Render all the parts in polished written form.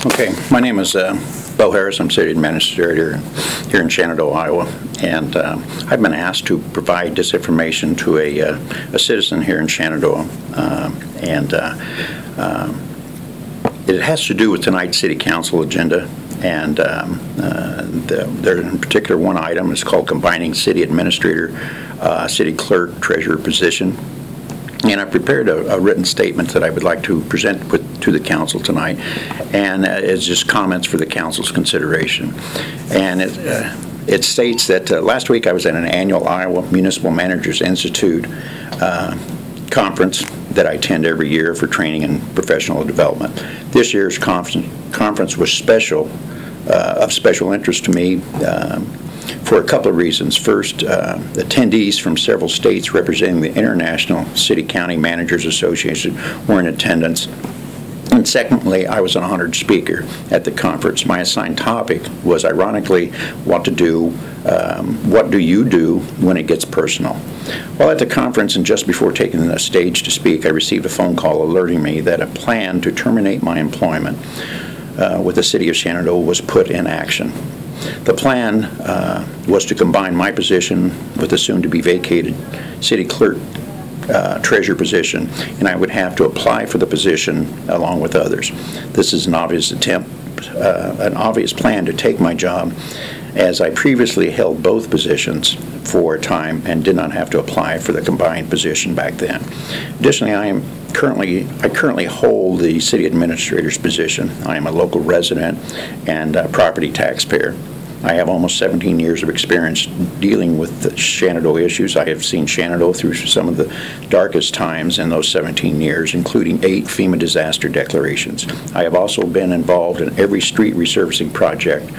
Okay, my name is Bo Harris. I'm city administrator here in Shenandoah, Iowa, and I've been asked to provide this information to a citizen here in Shenandoah, it has to do with tonight's city council agenda, and there's in particular one item. It's called combining city administrator, city clerk, treasurer position. And I've prepared a written statement that I would like to present to the council tonight, and it's just comments for the council's consideration. And it states that last week I was at an annual Iowa Municipal Managers Institute conference that I attend every year for training and professional development. This year's conference was of special interest to me for a couple of reasons. First, attendees from several states representing the International City County Managers Association were in attendance. And secondly, I was an honored speaker at the conference. My assigned topic was, ironically, what do you do when it gets personal? While at the conference and just before taking the stage to speak, I received a phone call alerting me that a plan to terminate my employment with the city of Shenandoah was put in action. The plan was to combine my position with the soon-to-be vacated city clerk treasurer position, and I would have to apply for the position along with others. This is an obvious plan to take my job, as I previously held both positions for a time and did not have to apply for the combined position back then. Additionally, I currently hold the city administrator's position. I am a local resident and property taxpayer. I have almost 17 years of experience dealing with the Shenandoah issues. I have seen Shenandoah through some of the darkest times in those 17 years, including 8 FEMA disaster declarations. I have also been involved in every street resurfacing project,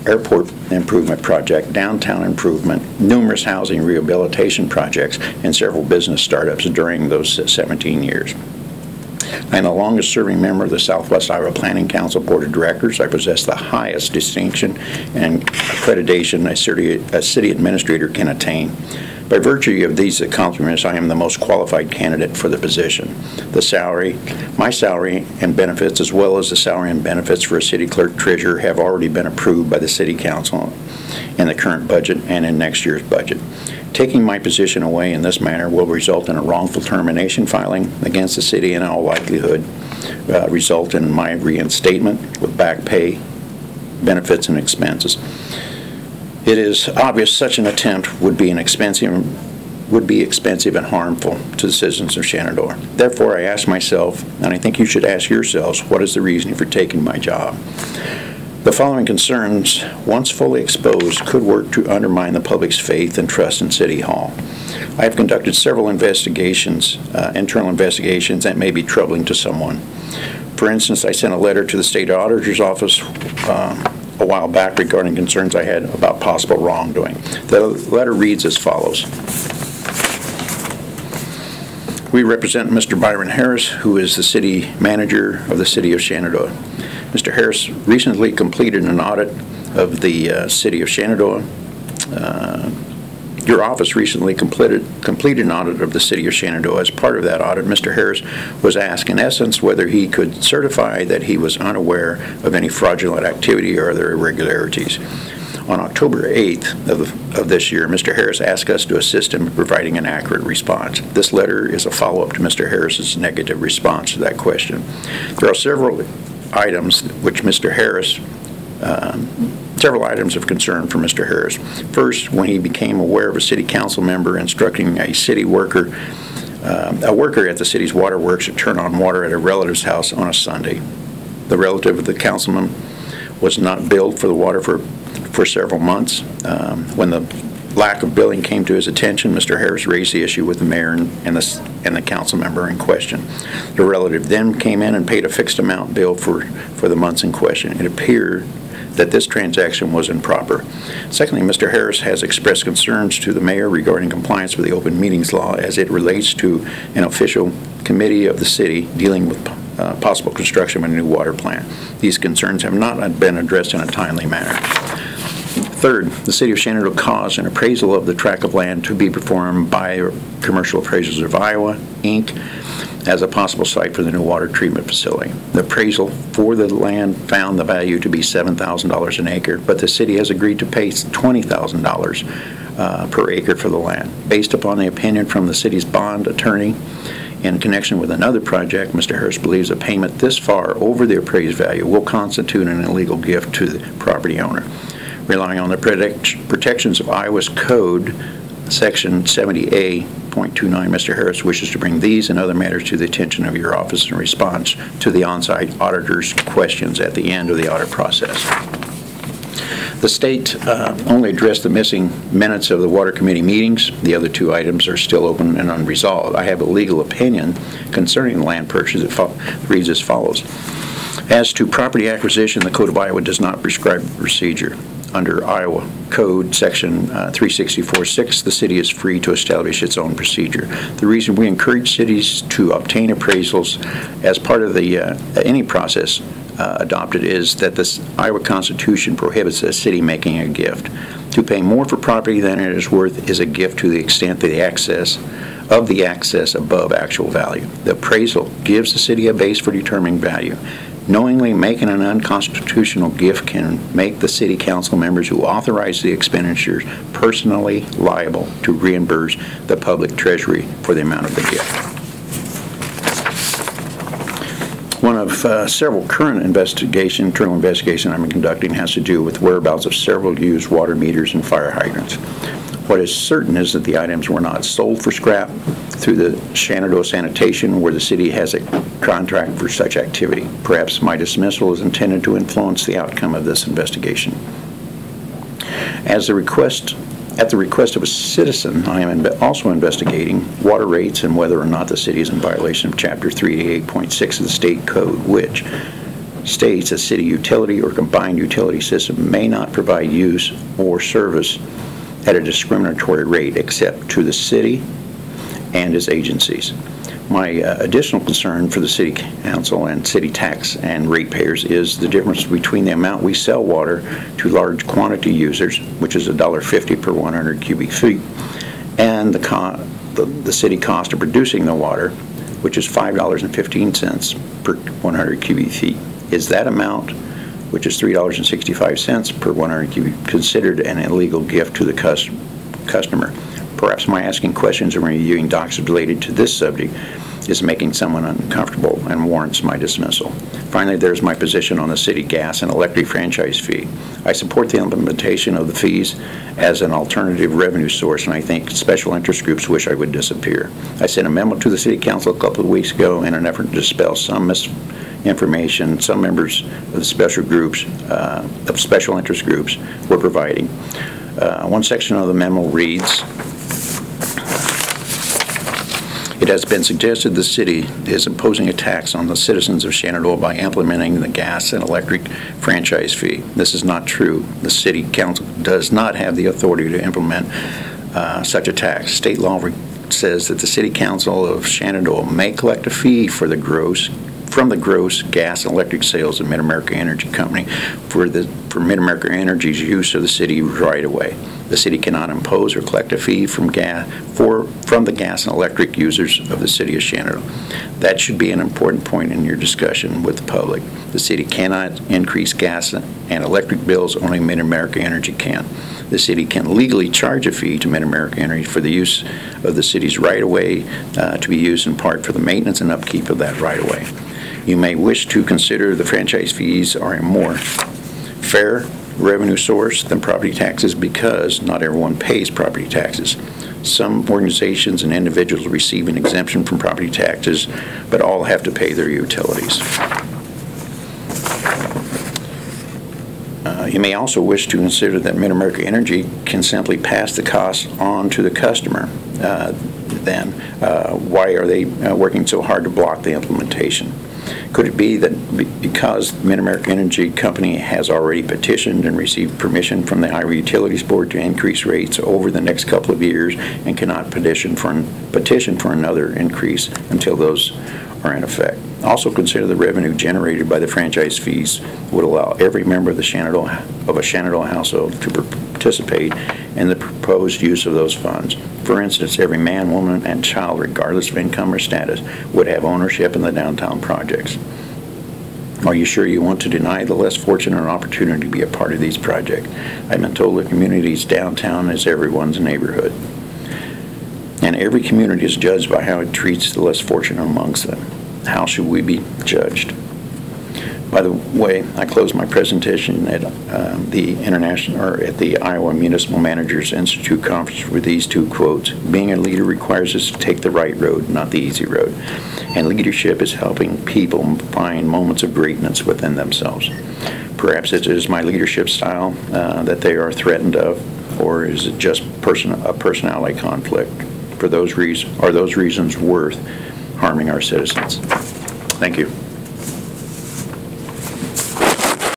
airport improvement project, downtown improvement, numerous housing rehabilitation projects, and several business startups during those 17 years. I am the longest-serving member of the Southwest Iowa Planning Council Board of Directors. I possess the highest distinction and accreditation a city administrator can attain. By virtue of these accomplishments, I am the most qualified candidate for the position. My salary and benefits, as well as the salary and benefits for a city clerk treasurer, have already been approved by the City Council in the current budget and in next year's budget. Taking my position away in this manner will result in a wrongful termination filing against the city, and in all likelihood result in my reinstatement with back pay, benefits, and expenses. It is obvious such an attempt would be expensive and harmful to the citizens of Shenandoah. Therefore, I ask myself, and I think you should ask yourselves, what is the reason for taking my job? The following concerns, once fully exposed, could work to undermine the public's faith and trust in City Hall. I have conducted several investigations, internal investigations, that may be troubling to someone. For instance, I sent a letter to the State Auditor's Office a while back regarding concerns I had about possible wrongdoing. The letter reads as follows. We represent Mr. Byron Harris, who is the city manager of the city of Shenandoah. Mr. Harris recently completed an audit of the city of Shenandoah. Your office recently completed an audit of the city of Shenandoah. As part of that audit, Mr. Harris was asked, in essence, whether he could certify that he was unaware of any fraudulent activity or other irregularities. On October 8th of this year, Mr. Harris asked us to assist him in providing an accurate response. This letter is a follow-up to Mr. Harris's negative response to that question. There are several items of concern for Mr. Harris. First, when he became aware of a city council member instructing a worker at the city's waterworks to turn on water at a relative's house on a Sunday. The relative of the councilman was not billed for the water for several months. When the lack of billing came to his attention, Mr. Harris raised the issue with the mayor and the council member in question. The relative then came in and paid a fixed amount bill for the months in question. It appeared that this transaction was improper. Secondly, Mr. Harris has expressed concerns to the mayor regarding compliance with the open meetings law as it relates to an official committee of the city dealing with possible construction of a new water plant. These concerns have not been addressed in a timely manner. Third, the City of Shenandoah caused an appraisal of the tract of land to be performed by Commercial Appraisals of Iowa, Inc., as a possible site for the new water treatment facility. The appraisal for the land found the value to be $7,000 an acre, but the city has agreed to pay $20,000 per acre for the land. Based upon the opinion from the city's bond attorney in connection with another project, Mr. Harris believes a payment this far over the appraised value will constitute an illegal gift to the property owner. Relying on the protections of Iowa's Code, Section 70A.29, Mr. Harris wishes to bring these and other matters to the attention of your office in response to the on-site auditor's questions at the end of the audit process. The state only addressed the missing minutes of the Water Committee meetings. The other two items are still open and unresolved. I have a legal opinion concerning the land purchase. It reads as follows. As to property acquisition, the Code of Iowa does not prescribe procedure. Under Iowa Code Section 364.6, the city is free to establish its own procedure. The reason we encourage cities to obtain appraisals as part of the any process adopted is that the Iowa Constitution prohibits a city making a gift. To pay more for property than it is worth is a gift to the extent that the access above actual value. The appraisal gives the city a base for determining value. Knowingly making an unconstitutional gift can make the city council members who authorize the expenditures personally liable to reimburse the public treasury for the amount of the gift. One of several current internal investigation I'm conducting has to do with whereabouts of several used water meters and fire hydrants. What is certain is that the items were not sold for scrap through the Shenandoah Sanitation, where the city has a contract for such activity. Perhaps my dismissal is intended to influence the outcome of this investigation. At the request of a citizen, I am also investigating water rates and whether or not the city is in violation of Chapter 388.6 of the state code, which states a city utility or combined utility system may not provide use or service at a discriminatory rate except to the city and its agencies. My additional concern for the City Council and city tax and ratepayers is the difference between the amount we sell water to large quantity users, which is $1.50 per 100 cubic feet, and the city cost of producing the water, which is $5.15 per 100 cubic feet. Is that amount, which is $3.65 per 100 cubic, considered an illegal gift to the customer? Perhaps my asking questions and reviewing documents related to this subject is making someone uncomfortable and warrants my dismissal. Finally, there's my position on the city gas and electric franchise fee. I support the implementation of the fees as an alternative revenue source, and I think special interest groups wish I would disappear. I sent a memo to the City Council a couple of weeks ago in an effort to dispel some misinformation some members of the special interest groups were providing. One section of the memo reads, it has been suggested the city is imposing a tax on the citizens of Shenandoah by implementing the gas and electric franchise fee. This is not true. The City Council does not have the authority to implement such a tax. State law says that the City Council of Shenandoah may collect a fee from the gross gas and electric sales of Mid-America Energy Company for Mid-America Energy's use of the city right-of-way. The city cannot impose or collect a fee from the gas and electric users of the city of Shenandoah. That should be an important point in your discussion with the public. The city cannot increase gas and electric bills, only Mid-America Energy can. The city can legally charge a fee to Mid-America Energy for the use of the city's right-of-way to be used in part for the maintenance and upkeep of that right-of-way. You may wish to consider the franchise fees are a more fair revenue source than property taxes because not everyone pays property taxes. Some organizations and individuals receive an exemption from property taxes, but all have to pay their utilities. You may also wish to consider that Mid-America Energy can simply pass the costs on to the customer. Then why are they working so hard to block the implementation? Could it be that because Mid-America Energy Company has already petitioned and received permission from the Iowa Utilities Board to increase rates over the next couple of years and cannot petition for another increase until those are in effect? Also consider the revenue generated by the franchise fees would allow every member of a Shenandoah household participate in the proposed use of those funds. For instance, every man, woman, and child, regardless of income or status, would have ownership in the downtown projects. Are you sure you want to deny the less fortunate an opportunity to be a part of these projects? I've been told the community's downtown is everyone's neighborhood. And every community is judged by how it treats the less fortunate amongst them. How should we be judged? By the way, I closed my presentation at the Iowa Municipal Managers Institute conference with these two quotes. Being a leader requires us to take the right road, not the easy road. And leadership is helping people find moments of greatness within themselves. Perhaps it is my leadership style that they are threatened of, or is it just a personality conflict? Are those reasons worth harming our citizens? Thank you.